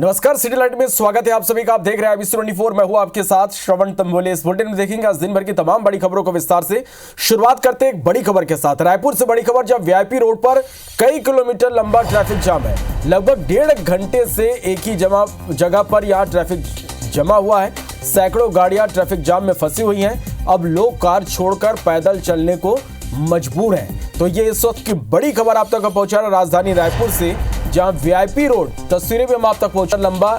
नमस्कार, city light में स्वागत है आप सभी का। आप देख रहे हैं IB24। मैं हूं आपके साथ श्रवण तंबोले। इस बुलेटिन में देखेंगे आज दिन भर की तमाम बड़ी खबरों को विस्तार से। शुरुआत करते हैं एक बड़ी खबर के साथ। रायपुर से बड़ी खबर, जब VIP रोड पर कई किलोमीटर लंबा ट्रैफिक जाम है। लगभग 1.5 घंटे से एक ही जगह पर यहां ट्रैफिक जमा हुआ है। सैकड़ों गाड़ियां ट्रैफिक जाम में फंसी हुई हैं। अब लोग कार छोड़कर पैदल चलने को मजबूर हैं। तो ये इस वक्त की बड़ी खबर आप तक पहुंचा रहा राजधानी रायपुर से, जहां VIP रोड तस्वीरें भी हम आप तक पहुंचा। लंबा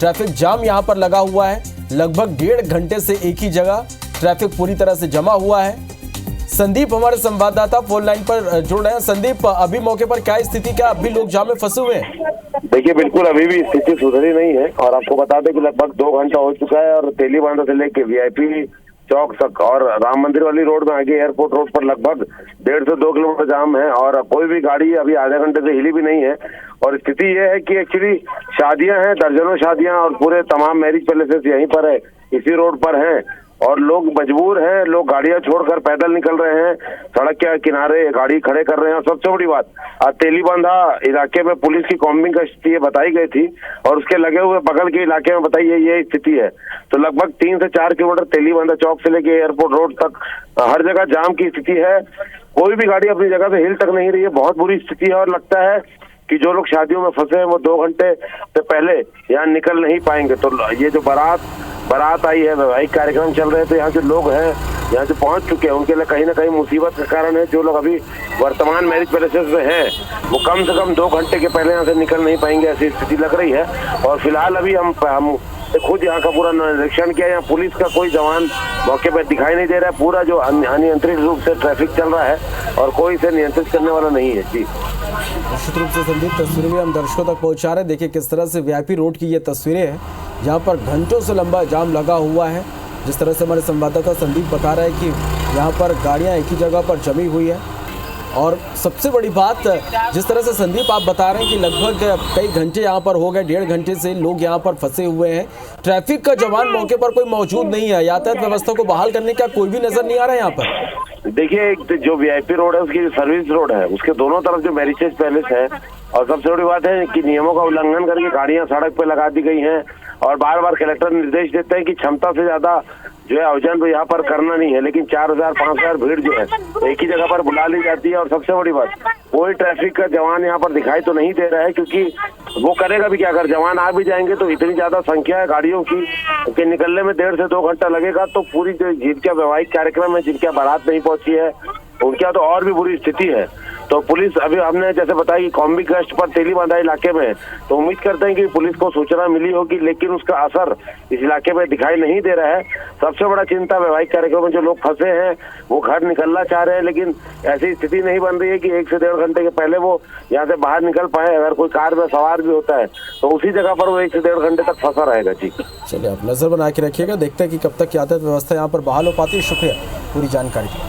ट्रैफिक जाम यहां पर लगा हुआ है। लगभग 1.5 घंटे से एक ही जगह ट्रैफिक पूरी तरह से जमा हुआ है। संदीप हमारे संवाददाता फोन लाइन पर जुड़ रहे हैं। संदीप, अभी मौके पर क्या स्थिति, क्या अभी लोग जाम में फंसे हुए हैं? देखिए, बिल्कुल अभी भी स्थिति सुधरी नहीं है और आपको बता दें कि लगभग 2 घंटा हो चुका है और तेलीबांधा से लेके VIP चौक तक और राम मंदिर वाली रोड में आगे एयरपोर्ट रोड पर लगभग 1.5 से 2 किलोमीटर जाम है और कोई भी गाड़ी अभी आधे घंटे से हिली भी नहीं है। और स्थिति ये है कि एक्चुअली शादियां हैं, दर्जनों शादियां और पूरे तमाम मैरिज पैलेसेस यहीं पर है, इसी रोड पर हैं और लोग मजबूर हैं। लोग गाड़ियां छोड़कर पैदल निकल रहे हैं, सड़क के किनारे गाड़ी खड़े कर रहे हैं। और सबसे बड़ी बात, तेलीबांधा इलाके में पुलिस की कॉम्बिंग का स्थिति बताई गई थी और उसके लगे हुए बगल के इलाके में बताइए ये स्थिति है। तो लगभग 3 से 4 किलोमीटर तेलीबांधा चौक से लेके एयरपोर्ट रोड तक हर जगह जाम की स्थिति है। कोई भी गाड़ी अपनी जगह से हिल तक नहीं रही है। बहुत बुरी स्थिति है और लगता है कि जो लोग शादियों में फंसे हैं वो 2 घंटे से पहले यहाँ निकल नहीं पाएंगे। तो ये जो बारात आई है, वैवाहिक कार्यक्रम चल रहे थे, यहाँ जो लोग हैं, यहाँ जो पहुंच चुके हैं, उनके लिए कहीं ना कहीं मुसीबत का कारण है। जो लोग अभी वर्तमान मैरिज पैलेसेस में हैं वो कम से कम 2 घंटे के पहले यहाँ से निकल नहीं पाएंगे, ऐसी स्थिति लग रही है। और फिलहाल अभी हम खुद यहाँ का पूरा निरीक्षण किया। यहाँ पुलिस का कोई जवान मौके पर दिखाई नहीं दे रहा है। पूरा जो अनियंत्रित रूप से ट्रैफिक चल रहा है और कोई इसे नियंत्रित करने वाला नहीं है। जी, निश्चित रूप से संदीप, तस्वीरें भी हम दर्शकों तक पहुंचा रहे हैं। देखिए किस तरह से VIP रोड की ये तस्वीरें हैं, जहां पर घंटों से लंबा जाम लगा हुआ है। जिस तरह से हमारे संवाददाता संदीप बता रहे हैं कि यहाँ पर गाड़ियाँ एक ही जगह पर जमी हुई है। और सबसे बड़ी बात, जिस तरह से संदीप आप बता रहे हैं कि लगभग कई घंटे यहाँ पर हो गए, 1.5 घंटे से लोग यहाँ पर फंसे हुए हैं। ट्रैफिक का जवान मौके पर कोई मौजूद नहीं है। यातायात व्यवस्था को बहाल करने का कोई भी नजर नहीं आ रहा है यहाँ पर। देखिए, जो VIP रोड है उसकी सर्विस रोड है, उसके दोनों तरफ जो मैरिज पैलेस है और सबसे बड़ी बात है कि नियमों का उल्लंघन करके गाड़ियां सड़क पे लगा दी गई हैं और बार बार कलेक्टर निर्देश देते हैं कि क्षमता से ज्यादा जो है आयोजन यहाँ पर करना नहीं है, लेकिन 4,000-5,000 भीड़ जो है एक ही जगह पर बुला ली जाती है। और सबसे बड़ी बात, कोई ट्रैफिक का जवान यहाँ पर दिखाई तो नहीं दे रहा है, क्योंकि वो करेगा भी क्या। अगर जवान आ भी जाएंगे तो इतनी ज्यादा संख्या है गाड़ियों की कि निकलने में 1.5 से 2 घंटा लगेगा। तो पूरी जो जिनका वैवाहिक कार्यक्रम है, जिनका बारात नहीं पहुंची है, उनका तो और भी बुरी स्थिति है। तो पुलिस अभी हमने जैसे बताया कि कॉम्बी गश्त पर तेलीबांधा इलाके में, तो उम्मीद करते हैं कि पुलिस को सूचना मिली होगी, लेकिन उसका असर इस इलाके में दिखाई नहीं दे रहा है। सबसे बड़ा चिंता, वैवाहिक कार्यक्रम में जो लोग फंसे हैं वो घर निकलना चाह रहे हैं, लेकिन ऐसी स्थिति नहीं बन रही है कि 1 से 1.5 घंटे के पहले वो यहाँ से बाहर निकल पाए। अगर कोई कार में सवार भी होता है तो उसी जगह पर वो 1 से 1.5 घंटे तक फंसा रहेगा। जी, चलिए, आप नजर बना के रखिएगा, देखते हैं कि कब तक यातायात व्यवस्था यहाँ पर बहाल हो पाती है। शुक्रिया पूरी जानकारी के लिए।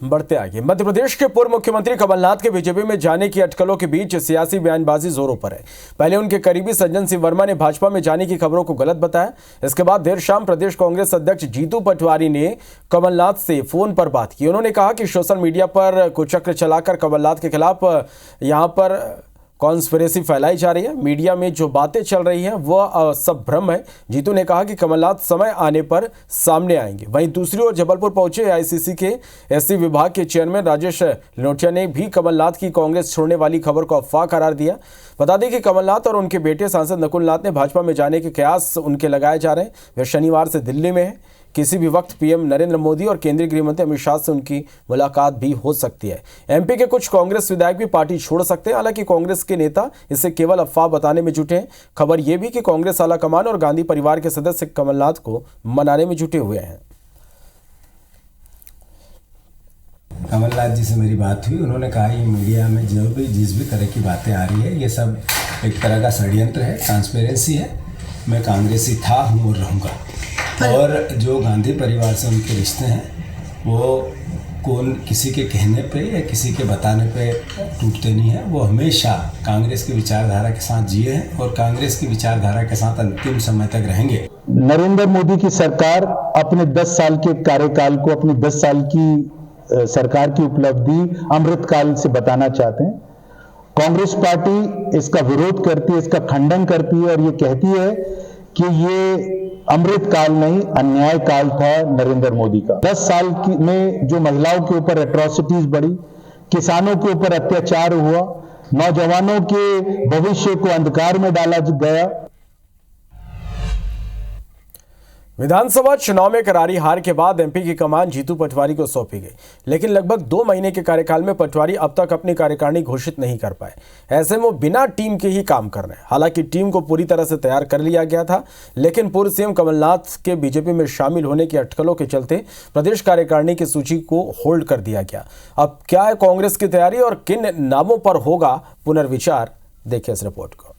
बढ़ते आगे, मध्य प्रदेश के पूर्व मुख्यमंत्री कमलनाथ के बीजेपी में जाने की अटकलों के बीच सियासी बयानबाजी जोरों पर है। पहले उनके करीबी सज्जन सिंह वर्मा ने भाजपा में जाने की खबरों को गलत बताया। इसके बाद देर शाम प्रदेश कांग्रेस अध्यक्ष जीतू पटवारी ने कमलनाथ से फोन पर बात की। उन्होंने कहा कि सोशल मीडिया पर कुचक्र चलाकर कमलनाथ के खिलाफ यहां पर कॉन्स्पिरेसी फैलाई जा रही है। मीडिया में जो बातें चल रही हैं वह सब भ्रम है। जीतू ने कहा कि कमलनाथ समय आने पर सामने आएंगे। वहीं दूसरी ओर जबलपुर पहुंचे AICC के SC विभाग के चेयरमैन राजेश लोटिया ने भी कमलनाथ की कांग्रेस छोड़ने वाली खबर को अफवाह करार दिया। बता दें कि कमलनाथ और उनके बेटे सांसद नकुल नाथ ने भाजपा में जाने के कयास उनके लगाए जा रहे हैं। वे शनिवार से दिल्ली में हैं। किसी भी वक्त PM नरेंद्र मोदी और केंद्रीय गृह मंत्री अमित शाह से उनकी मुलाकात भी हो सकती है। MP के कुछ कांग्रेस विधायक भी पार्टी छोड़ सकते हैं। हालांकि कांग्रेस के नेता इसे केवल अफवाह बताने में जुटे हैं। खबर यह भी कि कांग्रेस आलाकमान और गांधी परिवार के सदस्य कमलनाथ को मनाने में जुटे हुए हैं। कमलनाथ जी से मेरी बात हुई, उन्होंने कहा ये मीडिया में जो भी जिस भी तरह की बातें आ रही है ये सब एक तरह का षड्यंत्र है, ट्रांसपेरेंसी है। मैं कांग्रेसी था, हूँ और रहूँगा। और जो गांधी परिवार से उनके रिश्ते हैं वो कौन किसी के कहने पे या किसी के बताने पे टूटते नहीं हैं। वो हमेशा कांग्रेस की विचारधारा के साथ जिए हैं और कांग्रेस की विचारधारा के साथ अंतिम समय तक रहेंगे। नरेंद्र मोदी की सरकार अपने 10 साल के कार्यकाल को अपनी 10 साल की सरकार की उपलब्धि अमृतकाल से बताना चाहते हैं कांग्रेस पार्टी इसका विरोध करती है, इसका खंडन करती है और ये कहती है कि ये अमृत काल नहीं, अन्याय काल था नरेंद्र मोदी का। 10 साल में जो महिलाओं के ऊपर एट्रॉसिटीज बढ़ी, किसानों के ऊपर अत्याचार हुआ, नौजवानों के भविष्य को अंधकार में डाला गया। विधानसभा चुनाव में करारी हार के बाद एमपी की कमान जीतू पटवारी को सौंपी गई, लेकिन लगभग 2 महीने के कार्यकाल में पटवारी अब तक अपनी कार्यकारिणी घोषित नहीं कर पाए। ऐसे में वो बिना टीम के ही काम कर रहे हैं। हालांकि टीम को पूरी तरह से तैयार कर लिया गया था, लेकिन पूर्व सीएम कमलनाथ के बीजेपी में शामिल होने की अटकलों के चलते प्रदेश कार्यकारिणी की सूची को होल्ड कर दिया गया। अब क्या है कांग्रेस की तैयारी और किन नामों पर होगा पुनर्विचार, देखिए इस रिपोर्ट को।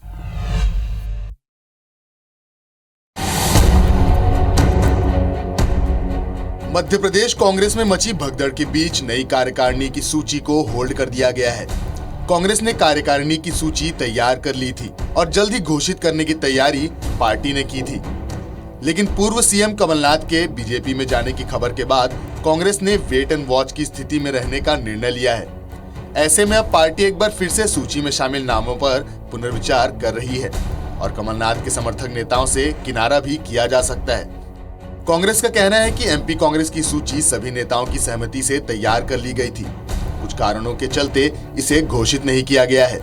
मध्य प्रदेश कांग्रेस में मची भगदड़ के बीच नई कार्यकारिणी की सूची को होल्ड कर दिया गया है। कांग्रेस ने कार्यकारिणी की सूची तैयार कर ली थी और जल्द ही घोषित करने की तैयारी पार्टी ने की थी, लेकिन पूर्व सीएम कमलनाथ के बीजेपी में जाने की खबर के बाद कांग्रेस ने वेट एंड वॉच की स्थिति में रहने का निर्णय लिया है। ऐसे में अब पार्टी एक बार फिर से सूची में शामिल नामों पर पुनर्विचार कर रही है और कमलनाथ के समर्थक नेताओं से किनारा भी किया जा सकता है। कांग्रेस का कहना है कि एमपी कांग्रेस की सूची सभी नेताओं की सहमति से तैयार कर ली गई थी। कुछ कारणों के चलते इसे घोषित नहीं किया गया है,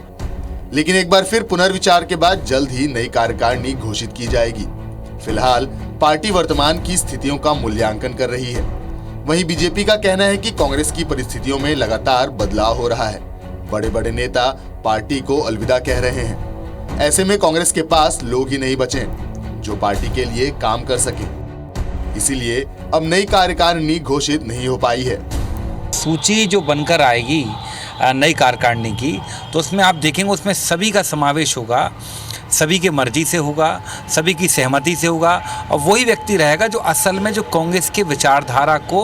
लेकिन एक बार फिर पुनर्विचार के बाद जल्द ही नई कार्यकारिणी घोषित की जाएगी। फिलहाल पार्टी वर्तमान की स्थितियों का मूल्यांकन कर रही है। वहीं बीजेपी का कहना है कि कांग्रेस की परिस्थितियों में लगातार बदलाव हो रहा है। बड़े बड़े नेता पार्टी को अलविदा कह रहे हैं। ऐसे में कांग्रेस के पास लोग ही नहीं बचे जो पार्टी के लिए काम कर सके, इसीलिए अब नई कार्यकारिणी घोषित नहीं हो पाई है। सूची जो बनकर आएगी नई कार्यकारिणी की, तो उसमें आप देखेंगे उसमें सभी का समावेश होगा, सभी की मर्जी से होगा, सभी की सहमति से होगा और वही व्यक्ति रहेगा जो असल में जो कांग्रेस के विचारधारा को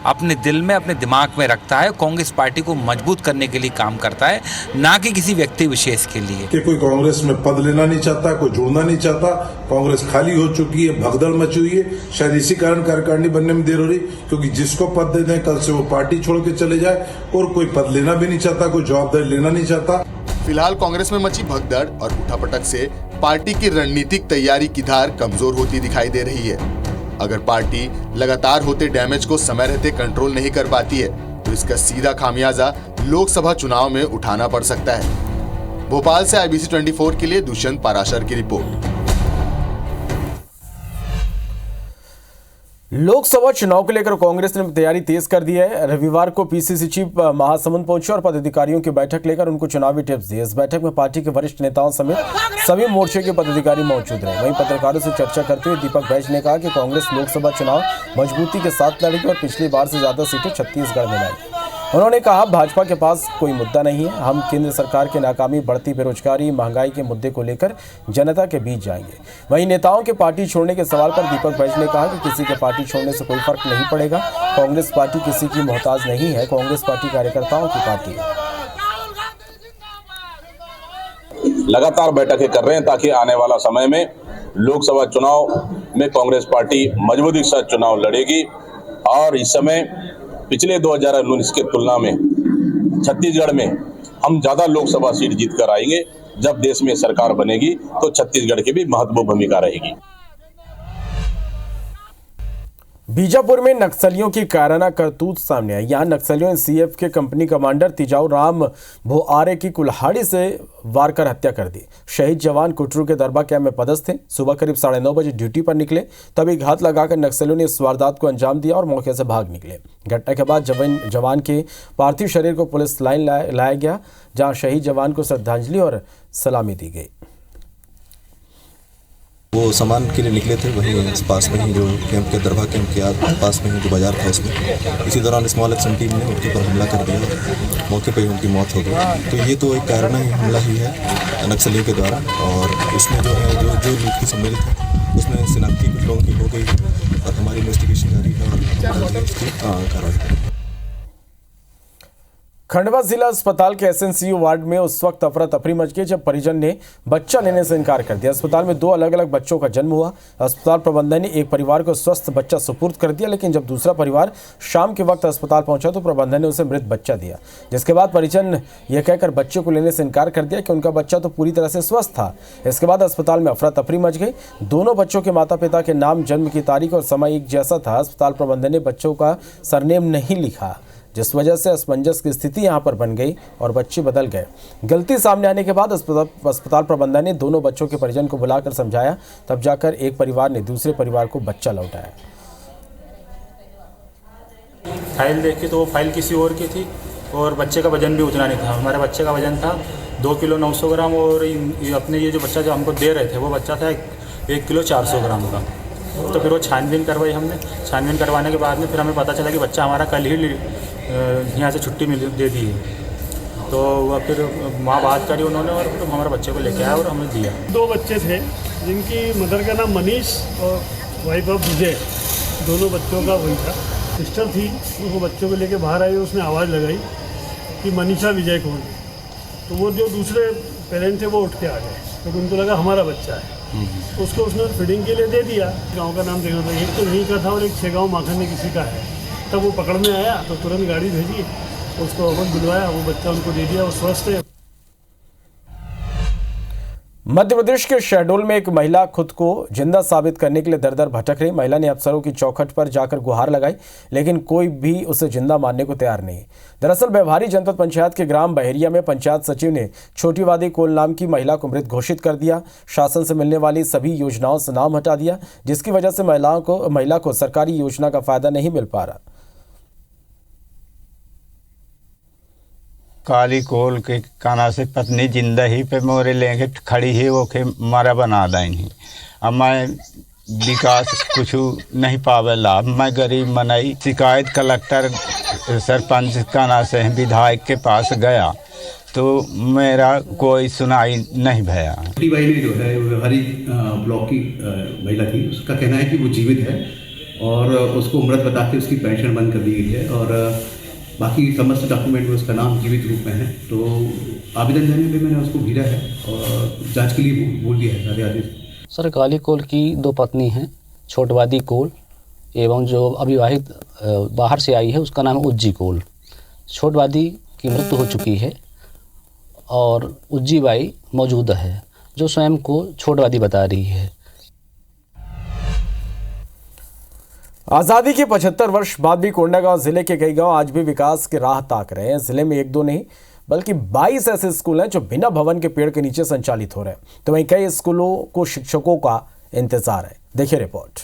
अपने दिल में, अपने दिमाग में रखता है, कांग्रेस पार्टी को मजबूत करने के लिए काम करता है, ना कि किसी व्यक्ति विशेष के लिए। कि कोई कांग्रेस में पद लेना नहीं चाहता, कोई जुड़ना नहीं चाहता, कांग्रेस खाली हो चुकी है, भगदड़ मची हुई है। शायद इसी कारण कार्यकारिणी बनने में देर हो रही, क्योंकि जिसको पद दे दें कल से वो पार्टी छोड़ के चले जाए और कोई पद लेना भी नहीं चाहता, कोई जवाबदारी लेना नहीं चाहता। फिलहाल कांग्रेस में मची भगदड़ और उठापटक से पार्टी की रणनीतिक तैयारी की धार कमजोर होती दिखाई दे रही है। अगर पार्टी लगातार होते डैमेज को समय रहते कंट्रोल नहीं कर पाती है, तो इसका सीधा खामियाजा लोकसभा चुनाव में उठाना पड़ सकता है। भोपाल से IBC 24 के लिए दुष्यंत पाराशर की रिपोर्ट। लोकसभा चुनाव को लेकर कांग्रेस ने तैयारी तेज कर दी है। रविवार को पीसीसी चीफ महासमुंद पहुंचे और पदाधिकारियों की बैठक लेकर उनको चुनावी टिप्स दिए। इस बैठक में पार्टी के वरिष्ठ नेताओं समेत सभी मोर्चे के पदाधिकारी मौजूद रहे। वहीं पत्रकारों से चर्चा करते हुए दीपक बैज ने कहा कि कांग्रेस लोकसभा चुनाव मजबूती के साथ लड़ेगी और पिछली बार से ज्यादा सीटें छत्तीसगढ़ में लाएगी। उन्होंने कहा, भाजपा के पास कोई मुद्दा नहीं है, हम केंद्र सरकार के नाकामी, बढ़ती बेरोजगारी, महंगाई के मुद्दे को लेकर जनता के बीच जाएंगे। वहीं नेताओं के पार्टी छोड़ने के सवाल पर दीपक बैज ने कहा कि किसी के पार्टी छोड़ने से कोई फर्क नहीं पड़ेगा। कांग्रेस पार्टी किसी की मोहताज नहीं है, कांग्रेस पार्टी कार्यकर्ताओं की पार्टी है। लगातार बैठकें कर रहे हैं ताकि आने वाला समय में लोकसभा चुनाव में कांग्रेस पार्टी मजबूती के साथ चुनाव लड़ेगी और इस समय पिछले 2019 के तुलना में छत्तीसगढ़ में हम ज्यादा लोकसभा सीट जीत कर आएंगे। जब देश में सरकार बनेगी तो छत्तीसगढ़ की भी महत्वपूर्ण भूमिका रहेगी। बीजापुर में नक्सलियों की कायराना करतूत सामने आई। यहां नक्सलियों ने सीएफ के कंपनी कमांडर तिजाऊ राम भोआरे की कुल्हाड़ी से वार कर हत्या कर दी। शहीद जवान कुटरू के दरबा कैंप में पदस्थ थे। सुबह करीब 9:30 बजे ड्यूटी पर निकले, तभी घात लगाकर नक्सलियों ने इस वारदात को अंजाम दिया और मौके से भाग निकले। घटना के बाद जवान के पार्थिव शरीर को पुलिस लाइन लाया गया, जहाँ शहीद जवान को श्रद्धांजलि और सलामी दी गई। वो सामान के लिए निकले थे, वहीं पास में ही जो कैंप के दरभा कैंप के पास में ही जो बाजार था उसमें, इसी दौरान स्मॉल एक्शन टीम ने उनके ऊपर हमला कर दिया। मौके पर ही उनकी मौत हो गई। तो ये तो एक कारणा ही हमला ही है नक्सलियों के द्वारा, और इसमें जो है जो लूट सम्मिलित है उसमें शिनाख्ती कुछ लोगों की हो गई और हमारी इन्वेस्टिगेशन जारी है और उसकी कार्रवाई। खंडवा जिला अस्पताल के एसएनसीयू वार्ड में उस वक्त अफरा तफरी मच गई जब परिजन ने बच्चा लेने से इनकार कर दिया। अस्पताल में 2 अलग अलग बच्चों का जन्म हुआ। अस्पताल प्रबंधन ने एक परिवार को स्वस्थ बच्चा सुपुर्द कर दिया, लेकिन जब दूसरा परिवार शाम के वक्त अस्पताल पहुंचा तो प्रबंधन ने उसे मृत बच्चा दिया, जिसके बाद परिजन यह कहकर बच्चे को लेने से इनकार कर दिया कि उनका बच्चा तो पूरी तरह से स्वस्थ था। इसके बाद अस्पताल में अफरा तफरी मच गई। दोनों बच्चों के माता पिता के नाम, जन्म की तारीख और समय एक जैसा था। अस्पताल प्रबंधन ने बच्चों का सरनेम नहीं लिखा, जिस वजह से असमंजस की स्थिति यहां पर बन गई और बच्चे बदल गए। गलती सामने आने के बाद अस्पताल प्रबंधन ने दोनों बच्चों के परिजन को बुलाकर समझाया, तब जाकर एक परिवार ने दूसरे परिवार को बच्चा लौटाया। फाइल देखी तो वो फाइल किसी और की थी और बच्चे का वजन भी उतना नहीं था। हमारे बच्चे का वजन था 2 किलो 900 ग्राम और अपने ये जो बच्चा जो हमको दे रहे थे वो बच्चा था 1 किलो 400 ग्राम का। तो फिर वो छानबीन करवाई हमने। छानबीन करवाने के बाद में फिर हमें पता चला कि बच्चा हमारा कल ही यहाँ से छुट्टी दे दी है। तो फिर माँ बात करी उन्होंने और फिर हमारे बच्चे को लेके आया और हमें दिया। 2 बच्चे थे जिनकी मदर का नाम मनीष और वाइफ ऑफ विजय, दोनों बच्चों का वही था। सिस्टर थी, वो बच्चों को लेके बाहर आई, उसने आवाज़ लगाई कि मनीषा विजय कौन है। तो वो जो दूसरे पेरेंट थे वो उठ के आ गए क्योंकि उनको लगा हमारा बच्चा है। उसको उसने फीडिंग के लिए दे दिया। गांव का नाम देखना था, एक तो यहीं का था और एक 6 गाँव माखन में किसी का है। तब वो पकड़ने आया तो तुरंत गाड़ी भेजी, उसको अपन बुलवाया, वो बच्चा उनको दे दिया, वो स्वस्थ है। मध्य प्रदेश के शहडोल में एक महिला खुद को जिंदा साबित करने के लिए दर-दर भटक रही। महिला ने अफसरों की चौखट पर जाकर गुहार लगाई, लेकिन कोई भी उसे जिंदा मानने को तैयार नहीं। दरअसल व्यवहारी जनपद पंचायत के ग्राम बहेरिया में पंचायत सचिव ने छोटी वादी कोल नाम की महिला को मृत घोषित कर दिया। शासन से मिलने वाली सभी योजनाओं से नाम हटा दिया, जिसकी वजह से महिला को सरकारी योजना का फायदा नहीं मिल पा रहा। काली कोल के काना से पत्नी जिंदा ही पे मोरे लेंगे खड़ी है वो के मारा बना दें। अब मैं विकास कुछ नहीं पावे लाभ। मैं गरीब मनाई शिकायत कलेक्टर सरपंच काना से विधायक के पास गया तो मेरा कोई सुनाई नहीं भया। छोटी भाई ने जो है व्यवहारी ब्लॉक की महिला थी, उसका कहना है कि वो जीवित है और उसको मृत बता के उसकी पेंशन बंद कर दी गई है और बाकी समस्त डॉक्यूमेंट में उसका नाम जीवित रूप में है। तो आवेदन देने पे मैंने उसको भेजा है और जांच के लिए बोल दिया है सारे आदेश। सर, काली कोल की 2 पत्नी हैं, छोटवादी कोल एवं जो अविवाहित बाहर से आई है उसका नाम है उज्जी कोल। छोटवादी की मृत्यु हो चुकी है और उज्जी बाई मौजूद है जो स्वयं को छोटवादी बता रही है। आज़ादी के 75 वर्ष बाद भी कोंडागांव जिले के कई गांव आज भी विकास की राह ताक रहे हैं। जिले में 1-2 नहीं बल्कि 22 ऐसे स्कूल हैं जो बिना भवन के पेड़ के नीचे संचालित हो रहे हैं, तो वहीं कई स्कूलों को शिक्षकों का इंतजार है। देखिए रिपोर्ट।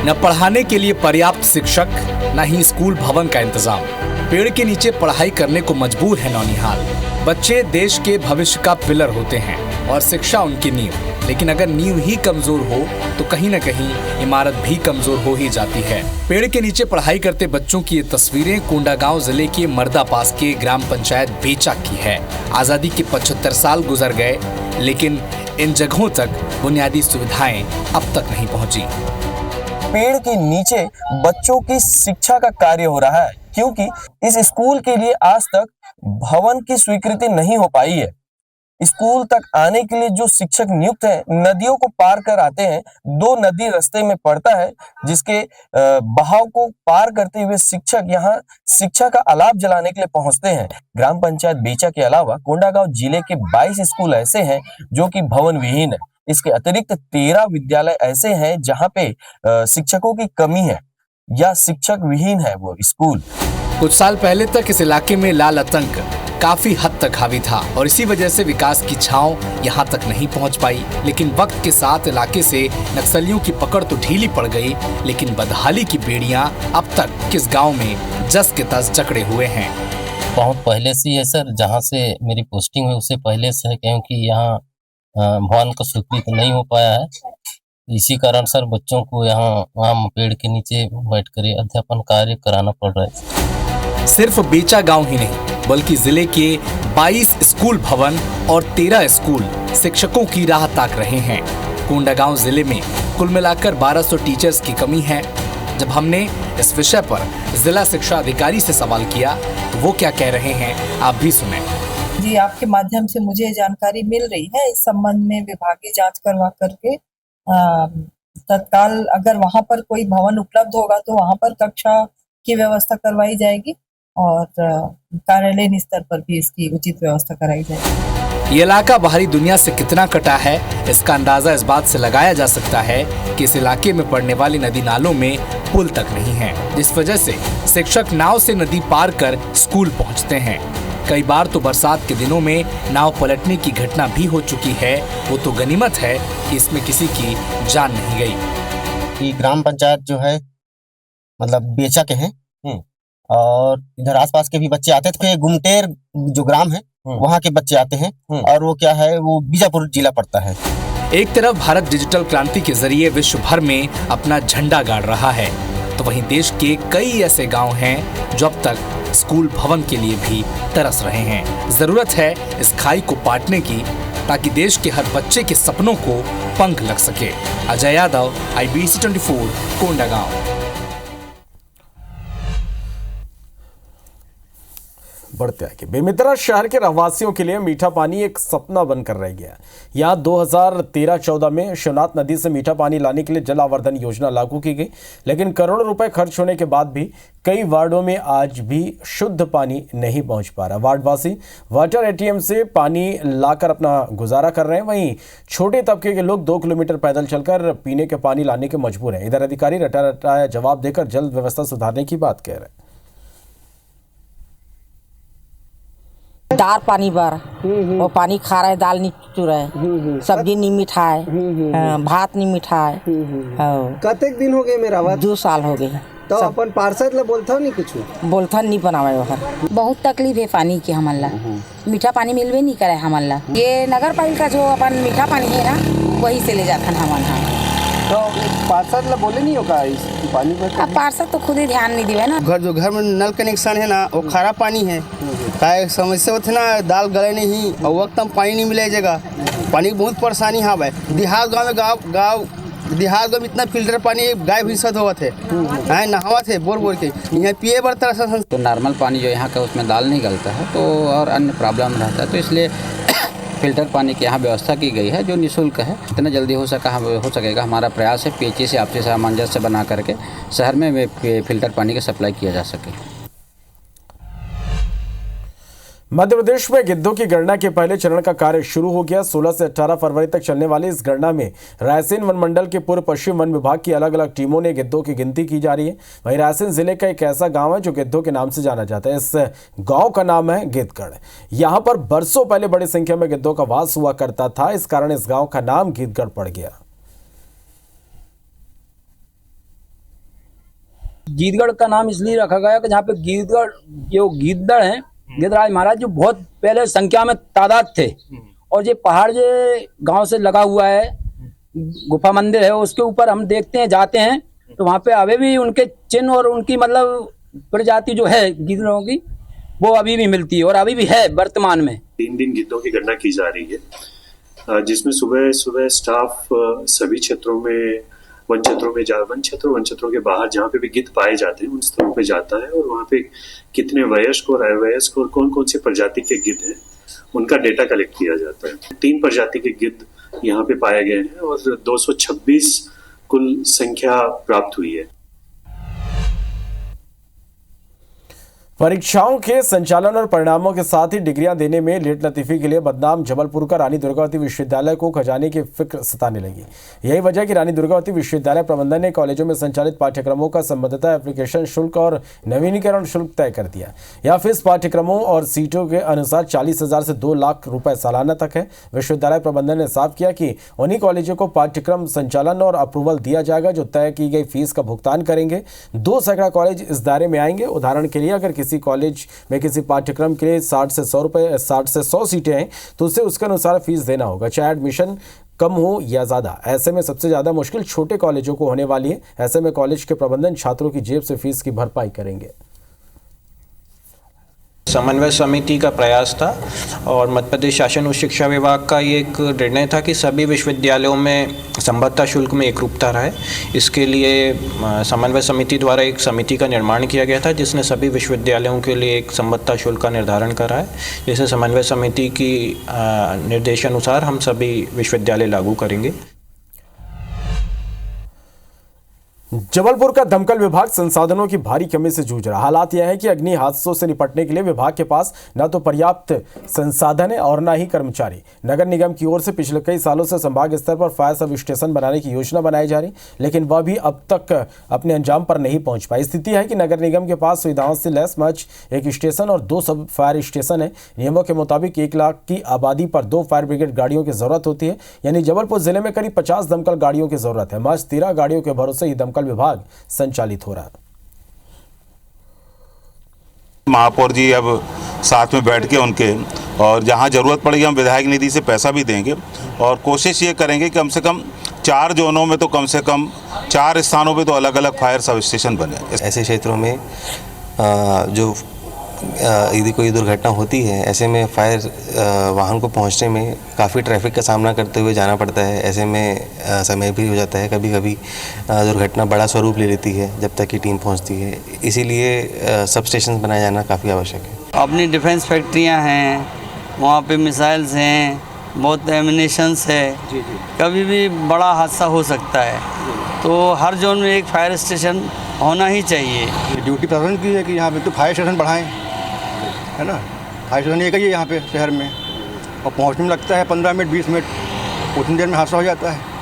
न पढ़ाने के लिए पर्याप्त शिक्षक, न ही स्कूल भवन का इंतजाम। पेड़ के नीचे पढ़ाई करने को मजबूर है नौनिहाल। बच्चे देश के भविष्य का पिलर होते हैं और शिक्षा उनकी नींव, लेकिन अगर नींव ही कमजोर हो तो कहीं न कहीं इमारत भी कमजोर हो ही जाती है। पेड़ के नीचे पढ़ाई करते बच्चों की ये तस्वीरें कोंडागांव जिले के मर्दा पास के ग्राम पंचायत बेचा की है। आजादी के 75 साल गुजर गए, लेकिन इन जगहों तक बुनियादी सुविधाएं अब तक नहीं पहुंची। पेड़ के नीचे बच्चों की शिक्षा का कार्य हो रहा है, क्योंकि इस स्कूल के लिए आज तक भवन की स्वीकृति नहीं हो पाई है। स्कूल तक आने के लिए जो शिक्षक नियुक्त हैं, नदियों को पार कर आते हैं। 2 नदी रास्ते में पड़ता है, जिसके बहाव को पार करते हुए शिक्षक यहाँ शिक्षा का अलाप जलाने के लिए पहुंचते हैं। ग्राम पंचायत बेचा के अलावा कोंडागांव जिले के 22 स्कूल ऐसे हैं जो कि भवन विहीन है। इसके अतिरिक्त 13 विद्यालय ऐसे हैं जहाँ पे शिक्षकों की कमी है या शिक्षक विहीन है वो स्कूल। कुछ साल पहले तक इस इलाके में लाल आतंक काफी हद तक हावी था और इसी वजह से विकास की छांव यहाँ तक नहीं पहुँच पाई। लेकिन वक्त के साथ इलाके से नक्सलियों की पकड़ तो ढीली पड़ गई, लेकिन बदहाली की बेड़ियां अब तक किस गांव में जस के तस जकड़े हुए हैं। बहुत पहले से है सर, जहाँ से मेरी पोस्टिंग हुई उससे पहले से है, क्योंकि यहाँ भवन का स्वीकृत नहीं हो पाया है। इसी कारण सर बच्चों को यहाँ पेड़ के नीचे बैठकर अध्यापन कार्य कराना पड़ रहा है। सिर्फ बेचा गांव ही नहीं बल्कि जिले के 22 स्कूल भवन और 13 स्कूल शिक्षकों की राह ताक रहे हैं। कोंडागांव जिले में कुल मिलाकर 1200 टीचर्स की कमी है। जब हमने इस विषय पर जिला शिक्षा अधिकारी से सवाल किया तो वो क्या कह रहे हैं, आप भी सुने। जी, आपके माध्यम से मुझे जानकारी मिल रही है। इस संबंध में विभागीय जांच करवा करके तत्काल अगर वहां पर कोई भवन उपलब्ध होगा तो वहां पर कक्षा की व्यवस्था करवाई जाएगी और कार्यालयीन स्तर पर भी इसकी उचित व्यवस्था कराई जाएगी। ये इलाका बाहरी दुनिया से कितना कटा है, इसका अंदाजा इस बात से लगाया जा सकता है कि इस इलाके में पड़ने वाली नदी नालों में पुल तक नहीं है, जिस वजह से शिक्षक नाव से नदी पार कर स्कूल पहुंचते हैं। कई बार तो बरसात के दिनों में नाव पलटने की घटना भी हो चुकी है। वो तो गनीमत है कि इसमें किसी की जान नहीं गई। ग्राम पंचायत जो है मतलब बेचा के हैं और इधर आसपास के भी बच्चे आते थे। गुमटेर जो ग्राम है वहाँ के बच्चे आते हैं और वो क्या है, वो बीजापुर जिला पड़ता है। एक तरफ भारत डिजिटल क्रांति के जरिए विश्व भर में अपना झंडा गाड़ रहा है, तो वहीं देश के कई ऐसे गांव हैं जो अब तक स्कूल भवन के लिए भी तरस रहे हैं। जरूरत है इस खाई को पाटने की, ताकि देश के हर बच्चे के सपनों को पंख लग सके। अजय यादव, IBC 24, कोंडागांव। बढ़ते आगे, बेमितरा शहर के रहवासियों के लिए मीठा पानी एक सपना बनकर रह गया। यहाँ 2013-14 में शिवनाथ नदी से मीठा पानी लाने के लिए जल आवर्धन योजना लागू की गई, लेकिन करोड़ों रुपए खर्च होने के बाद भी कई वार्डों में आज भी शुद्ध पानी नहीं पहुंच पा रहा। वार्डवासी वाटर ATM से पानी लाकर अपना गुजारा कर रहे हैं। वहीं छोटे तबके के लोग 2 किलोमीटर पैदल चलकर पीने के पानी लाने के मजबूर हैं। इधर अधिकारी रटाया जवाब देकर जल व्यवस्था सुधारने की बात कह रहे हैं। दार पानी बार और पानी खा रहा है, दाल नहीं चुरा है, सब्जी नहीं मीठा है, भात नहीं मीठा है। कतेक दिन हो गए मेरा बात? 2 साल हो गए। तो अपन पार्षद ला बोलता नहीं कुछ? बोलता नहीं बनावे वहाँ। बहुत तकलीफ है पानी की हमला, मीठा पानी मिलवे नहीं करे हमला। ये नगर पालिका जो अपन मीठा पानी है ना वही से ले जाता हमारा। तो पार्षद ला बोले नहीं होगा इस पानी पर? अब पार्षद तो खुद ही ध्यान नहीं दिए ना। घर में नल कनेक्शन है ना, वो खराब पानी है। काय समस्या होती ना, दाल गले नहीं और वक्त में पानी नहीं मिले जगह, पानी की बहुत परेशानी है भाई। देहात देहात गाँव में इतना फिल्टर पानी गाय भैंस हुआ थे, नहावा थे बोर के, यहाँ पिए बर तरह। तो नॉर्मल पानी जो यहाँ का उसमें दाल नहीं गलता है तो और अन्य प्रॉब्लम रहता है, तो इसलिए फिल्टर पानी की यहाँ व्यवस्था की गई है जो निःशुल्क है। इतना जल्दी हो सकेगा हमारा प्रयास है PHE से आपसी सामंजस्य बना करके शहर में फिल्टर पानी का सप्लाई किया जा सके। मध्य प्रदेश में गिद्धों की गणना के पहले चरण का कार्य शुरू हो गया। 16 से 18 फरवरी तक चलने वाली इस गणना में रायसेन वन मंडल के पूर्व पश्चिम वन विभाग की अलग अलग टीमों ने गिद्धों की गिनती की जा रही है। वहीं रायसेन जिले का एक ऐसा गांव है जो गिद्धों के नाम से जाना जाता है। इस गांव का नाम है गिद्धगढ़। यहाँ पर बरसों पहले बड़ी संख्या में गिद्धों का वास हुआ करता था, इस कारण इस गाँव का नाम गिद्धगढ़ पड़ गया। गिद्धगढ़ का नाम इसलिए रखा गया कि जहाँ पे गिद्धगढ़ जो गिद्धड़ है, गिद्धराज महाराज जो बहुत पहले संख्या में तादाद थे, और ये पहाड़ जो गांव से लगा हुआ है, गुफा मंदिर है, उसके ऊपर हम देखते हैं जाते हैं तो वहाँ पे अभी भी उनके चिन्ह और उनकी मतलब प्रजाति जो है गिद्धड़ों की वो अभी भी मिलती है और अभी भी है वर्तमान में। 3 दिन गिद्धों की गणना की जा रही है, जिसमें सुबह सुबह स्टाफ सभी क्षेत्रों में वन क्षेत्रों के बाहर जहाँ पे भी गिद्ध पाए जाते हैं उन स्थलों पे जाता है और वहाँ पे कितने वयस्क और अवयस्क और कौन कौन से प्रजाति के गिद्ध हैं उनका डेटा कलेक्ट किया जाता है। 3 प्रजाति के गिद्ध यहाँ पे पाए गए हैं और 226 कुल संख्या प्राप्त हुई है। परीक्षाओं के संचालन और परिणामों के साथ ही डिग्रियां देने में लेट लतीफी के लिए बदनाम जबलपुर का रानी दुर्गावती विश्वविद्यालय को खजाने की फिक्र सताने लगी। यही वजह कि रानी दुर्गावती विश्वविद्यालय प्रबंधन ने कॉलेजों में संचालित पाठ्यक्रमों का संबद्धता एप्लीकेशन शुल्क और नवीनीकरण शुल्क तय कर दिया। यह फीस पाठ्यक्रमों और सीटों के अनुसार 40,000 से 2 लाख रुपए सालाना तक है। विश्वविद्यालय प्रबंधन ने साफ किया कि उन्हीं कॉलेजों को पाठ्यक्रम संचालन और अप्रूवल दिया जाएगा जो तय की गई फीस का भुगतान करेंगे। 2 सैकड़ा कॉलेज इस दायरे में आएंगे। उदाहरण के लिए अगर किसी कॉलेज में किसी पाठ्यक्रम के लिए 60 से 100 सीटें हैं तो उसे उसके अनुसार फीस देना होगा, चाहे एडमिशन कम हो या ज़्यादा। ऐसे में सबसे ज़्यादा मुश्किल छोटे कॉलेजों को होने वाली है। ऐसे में कॉलेज के प्रबंधन छात्रों की जेब से फीस की भरपाई करेंगे। समन्वय समिति का प्रयास था और मध्य प्रदेश शासन उच्च शिक्षा विभाग का ये एक निर्णय था कि सभी विश्वविद्यालयों में संबद्धता शुल्क में एकरूपता रहे। इसके लिए समन्वय समिति द्वारा एक समिति का निर्माण किया गया था जिसने सभी विश्वविद्यालयों के लिए एक संबद्धता शुल्क का निर्धारण करा है, जिसे समन्वय समिति की निर्देशानुसार हम सभी विश्वविद्यालय लागू करेंगे। जबलपुर का दमकल विभाग संसाधनों की भारी कमी से जूझ रहा। हालात यह है कि अग्नि हादसों से निपटने के लिए विभाग के पास न तो पर्याप्त संसाधन है और न ही कर्मचारी। नगर निगम की ओर से पिछले कई सालों से संभाग स्तर पर फायर सब स्टेशन बनाने की योजना बनाई जा रही, लेकिन वह भी अब तक अपने अंजाम पर नहीं पहुंच पाई। स्थिति है कि नगर निगम के पास सुविधाओं से लैस महज एक स्टेशन और 2 सब फायर स्टेशन है। नियमों के मुताबिक 1 लाख की आबादी पर 2 फायर ब्रिगेड गाड़ियों की जरूरत होती है, यानी जबलपुर जिले में करीब 50 दमकल गाड़ियों की जरूरत है। महज 13 गाड़ियों के भरोसे ही दमकल विभाग संचालित हो रहा है। महापौर जी अब साथ में बैठ के उनके और जहां जरूरत पड़ेगी हम विधायक निधि से पैसा भी देंगे और कोशिश ये करेंगे कि कम से कम 4 जोनों में तो कम से कम 4 स्थानों पे तो अलग अलग फायर सब स्टेशन बने। ऐसे क्षेत्रों में जो यदि कोई दुर्घटना होती है, ऐसे में फायर वाहन को पहुंचने में काफ़ी ट्रैफिक का सामना करते हुए जाना पड़ता है। ऐसे में समय भी हो जाता है, कभी कभी दुर्घटना बड़ा स्वरूप ले लेती है जब तक कि टीम पहुंचती है। इसीलिए सब स्टेशन बनाया जाना काफ़ी आवश्यक है। अपनी डिफेंस फैक्ट्रियां हैं, वहाँ पे मिसाइल्स हैं, बहुत एमिनेशंस है, कभी भी बड़ा हादसा हो सकता है, तो हर जोन में एक फायर स्टेशन होना ही चाहिए। ड्यूटी प्रशासन की है कि यहाँ पे तो फायर स्टेशन बढ़ाएं, है ना। फायर स्टेशन एक ही है यहाँ पे शहर में और पहुँचने में लगता है 15 मिनट 20 मिनट, उतनी देर में हादसा हो जाता है।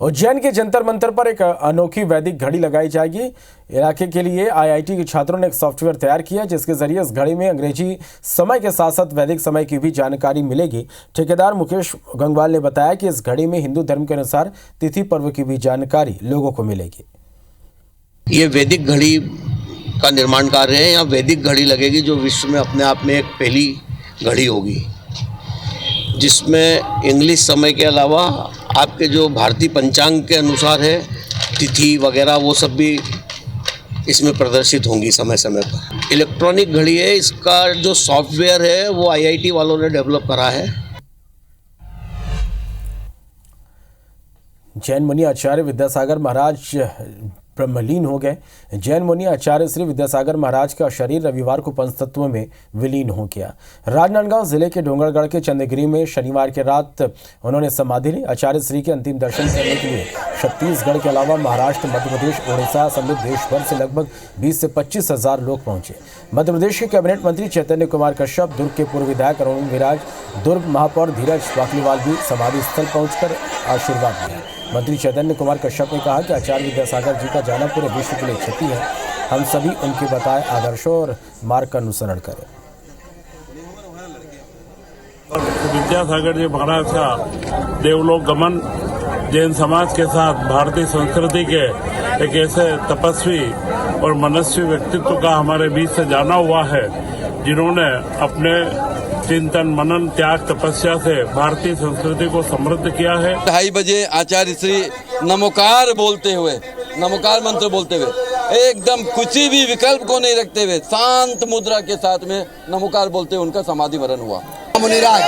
उज्जैन के जंतर मंतर पर एक अनोखी वैदिक घड़ी लगाई जाएगी। इलाके के लिए आईआईटी के छात्रों ने एक सॉफ्टवेयर तैयार किया जिसके जरिए इस घड़ी में अंग्रेजी समय के साथ साथ वैदिक समय की भी जानकारी मिलेगी। ठेकेदार मुकेश गंगवाल ने बताया कि इस घड़ी में हिंदू धर्म के अनुसार तिथि पर्व की भी जानकारी लोगों को मिलेगी। ये वैदिक घड़ी का निर्माण कार्य है। यहाँ वैदिक घड़ी लगेगी जो विश्व में अपने आप में एक पहली घड़ी होगी, जिसमें इंग्लिश समय के अलावा आपके जो भारतीय पंचांग के अनुसार है तिथि वगैरह वो सब भी इसमें प्रदर्शित होंगी समय समय पर। इलेक्ट्रॉनिक घड़ी है, इसका जो सॉफ्टवेयर है वो आईआईटी वालों ने डेवलप करा है। जैन मुनि आचार्य विद्यासागर महाराज ब्रह्मलीन हो गए। जैन मुनि आचार्य श्री विद्यासागर महाराज का शरीर रविवार को पंचतत्व में विलीन हो गया। राजनांदगांव जिले के डोंगरगढ़ के चंद्रगिरी में शनिवार की रात उन्होंने समाधि ली। आचार्य श्री के अंतिम दर्शन करने के लिए छत्तीसगढ़ के अलावा महाराष्ट्र, मध्य प्रदेश, उड़ीसा समेत देश भर से लगभग 20 से 25 हजार लोग पहुंचे। मध्य प्रदेश के कैबिनेट मंत्री चैतन्य कुमार कश्यप, दुर्ग के पूर्व विधायक अरुण विराज, दुर्ग महापौर धीरज पाकलीवाल भी समाधि स्थल पहुंचकर आशीर्वाद दिया। मंत्री चैतन्य कुमार कश्यप ने कहा कि आचार्य विद्यासागर जी का जाना पूरे विश्व के लिए क्षति है। हम सभी उनके बताए आदर्शों और मार्ग का अनुसरण करें। विद्यासागर जी महाराज का देवलोक गमन जैन समाज के साथ भारतीय संस्कृति के एक ऐसे तपस्वी और मनस्वी व्यक्तित्व का हमारे बीच से जाना हुआ है, जिन्होंने अपने चिंतन मनन त्याग तपस्या से भारतीय संस्कृति को समृद्ध किया है। 2:30 बजे आचार्य श्री नमोकार बोलते हुए, नमोकार मंत्र बोलते हुए, एकदम किसी भी विकल्प को नहीं रखते हुए शांत मुद्रा के साथ में नमोकार बोलते हुए उनका समाधि वरण हुआ। मुनिराज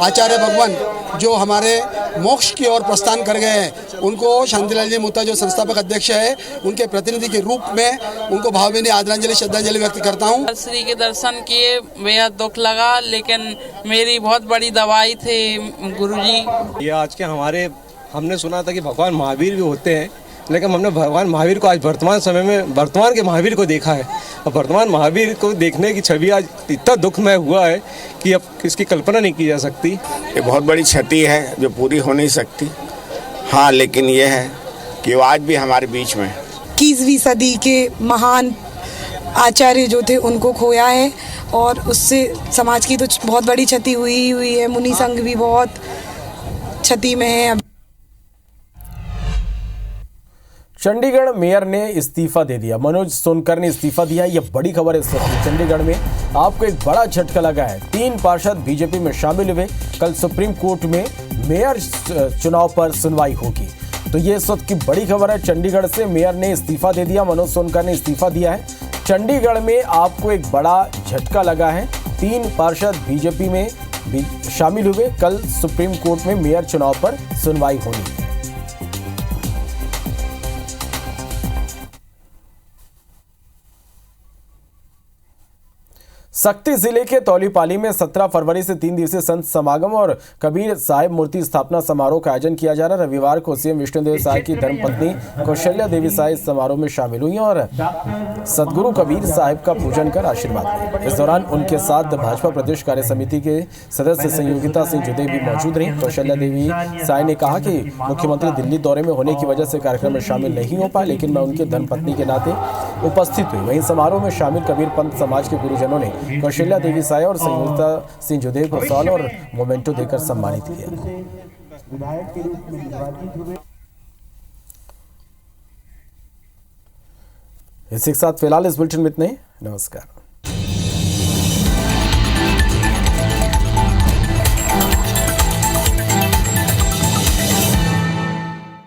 आचार्य भगवान जो हमारे मोक्ष की ओर प्रस्थान कर गए हैं, उनको शांतिलाल जी मोता जो संस्थापक अध्यक्ष है, उनके प्रतिनिधि के रूप में उनको भावभीनी आदरांजलि श्रद्धांजलि व्यक्त करता हूँ। श्री के दर्शन किए, बेहद दुख लगा, लेकिन मेरी बहुत बड़ी दवाई थी गुरुजी। ये आज के हमने सुना था कि भगवान महावीर भी होते हैं, लेकिन हमने भगवान महावीर को आज वर्तमान समय में वर्तमान के महावीर को देखा है। और वर्तमान महावीर को देखने की छवि आज इतना दुखमय हुआ है कि अब इसकी कल्पना नहीं की जा सकती। ये बहुत बड़ी क्षति है जो पूरी हो नहीं सकती। हाँ, लेकिन ये है कि वो आज भी हमारे बीच में 21वीं सदी के महान आचार्य जो थे उनको खोया है और उससे समाज की तो बहुत बड़ी क्षति हुई है। मुनि संघ भी बहुत क्षति में है। चंडीगढ़ मेयर ने इस्तीफा दे दिया। मनोज सोनकर ने इस्तीफा दिया। यह बड़ी खबर है इस वक्त। चंडीगढ़ में आपको एक बड़ा झटका लगा है। 3 पार्षद बीजेपी में शामिल हुए। कल सुप्रीम कोर्ट में मेयर चुनाव पर सुनवाई होगी। तो ये इस वक्त की बड़ी खबर है। चंडीगढ़ से मेयर ने इस्तीफा दे दिया। मनोज सोनकर ने इस्तीफा दिया है। चंडीगढ़ में आपको एक बड़ा झटका लगा है। 3 पार्षद बीजेपी में शामिल हुए। कल सुप्रीम कोर्ट में मेयर चुनाव पर सुनवाई होनी है। सक्ती जिले के तौलीपाली में 17 फरवरी से 3 दिवसीय संत समागम और कबीर साहिब मूर्ति स्थापना समारोह का आयोजन किया जा रहा है। रविवार को सीएम विष्णुदेव साय की धर्मपत्नी कौशल्या देवी साय इस समारोह में शामिल हुई और सदगुरु कबीर साहिब का पूजन कर आशीर्वाद लिया। इस दौरान उनके साथ भाजपा प्रदेश कार्य समिति के सदस्य संयोगिता सिंह जुदे भी मौजूद रही। कौशल्या देवी साय ने कहा कि मुख्यमंत्री दिल्ली दौरे में होने की वजह से कार्यक्रम में शामिल नहीं हो पाए, लेकिन मैं उनके धर्मपत्नी के नाते उपस्थित हुई। वहीं समारोह में शामिल कबीर पंथ समाज के गुरुजनों ने कौशल्या देवी साय और संयोगिता सिंह जुदे को शॉल और मोमेंटो देकर सम्मानित किया। इसी के साथ फिलहाल इस बुलेटिन में इतना ही। नमस्कार।